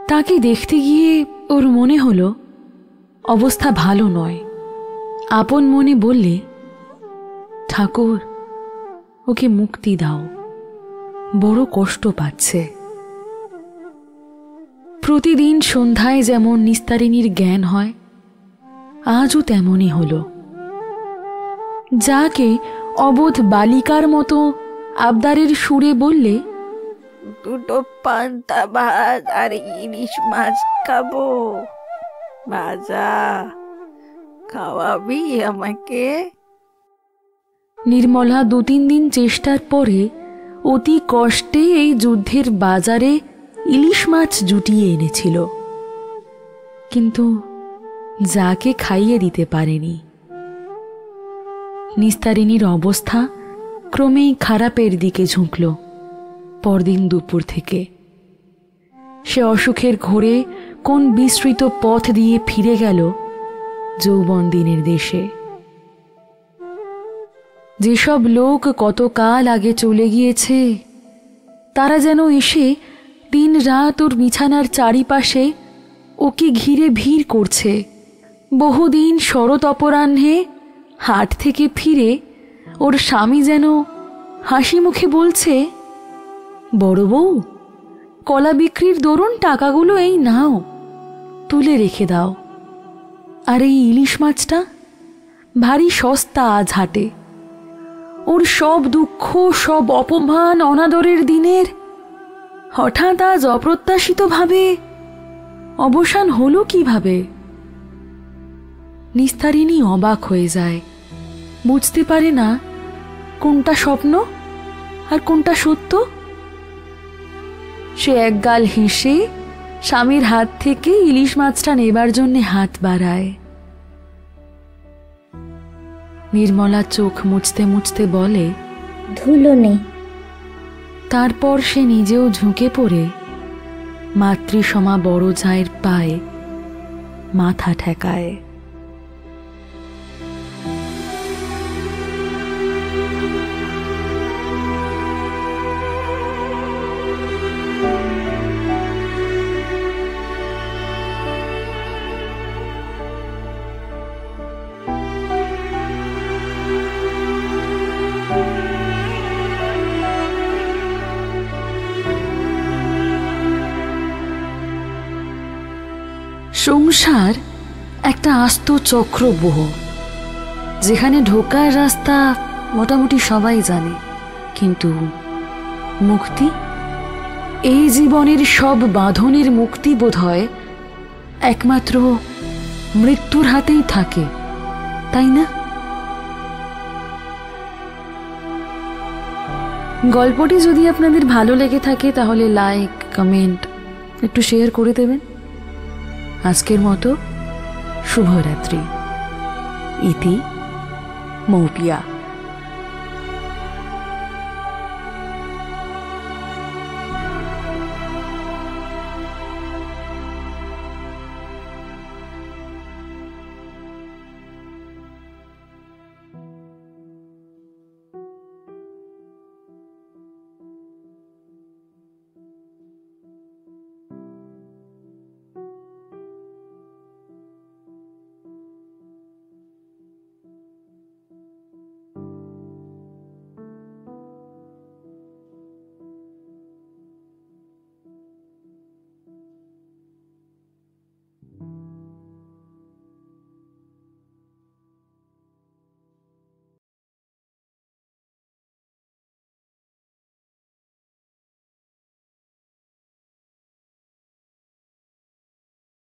তাকে দেখতে গিয়ে ওর মনে হলো অবস্থা ভালো নয়। আপন মনে বললে, ঠাকুর, ওকে মুক্তি দাও, বড় কষ্ট পাচ্ছে। প্রতিদিন সন্ধ্যায় যেমন নিস্তারিণীর জ্ঞান হয়, আজও তেমনই হলো। যাকে অবোধ বালিকার মতো আবদারের সুরে বললে, দুটো পান্তা ভাত আর ইলিশ মাছ খাবো, ভাজা খাওয়াবি আমাকে? নির্মলা 2-3 দিন চেষ্টার পরে অতি কষ্টে এই যুদ্ধের বাজারে ইলিশ মাছ জুটিয়ে এনেছিল, কিন্তু যাকে খাইয়ে দিতে পারেনি। নিস্তারিণীর অবস্থা ক্রমেই খারাপের দিকে ঝুঁকল। পরদিন দুপুর থেকে সে অসুখের ঘোরে কোন বিস্তৃত পথ দিয়ে ফিরে গেল যৌবন দিনের দেশে। যেসব লোক কতকাল আগে চলে গিয়েছে, তারা যেন এসে দিন রাত ওর বিছানার চারিপাশে ওকে ঘিরে ভিড় করছে। বহুদিন শরৎ অপরাহ্নে হাট থেকে ফিরে ওর স্বামী যেন হাসি মুখে বলছে, বড় বউ, কলা বিক্রির দরুন টাকাগুলো এই নাও, তুলে রেখে দাও। আর এই ইলিশ মাছটা ভারী সস্তা আজ হাটে। ওর সব দুঃখ, সব অপমান, অনাদরের দিনের হঠাৎ আজ অপ্রত্যাশিতভাবে অবসান হলো কিভাবে? নিস্তারিণী অবাক হয়ে যায়, বুঝতে পারে না কোনটা স্বপ্ন আর কোনটা সত্য। সে একগাল হেসে স্বামীর হাত থেকে ইলিশ মাছটা নেবার জন্য হাত বাড়ায়। নির্মলা চোখ মুছতে মুছতে বলে, ধুলো নেই, তারপর সে নিজেও ঝুঁকে পড়ে মাতৃসমা বড় জায়ের পায়ে মাথা ঠেকায়। সংসার একটা আস্ত চক্রব্যূহ, যেখানে ঢোকার রাস্তা মোটামুটি সবাই জানে, কিন্তু মুক্তি, এই জীবনের সব বাঁধনের মুক্তি বোধহয় একমাত্র মৃত্যুর হাতেই থাকে, তাই না? গল্পটি যদি আপনাদের ভালো লেগে থাকে তাহলে লাইক, কমেন্ট, একটু শেয়ার করে দেবেন। আজকের মতো শুভরাত্রি। ইতি মৌপিয়া।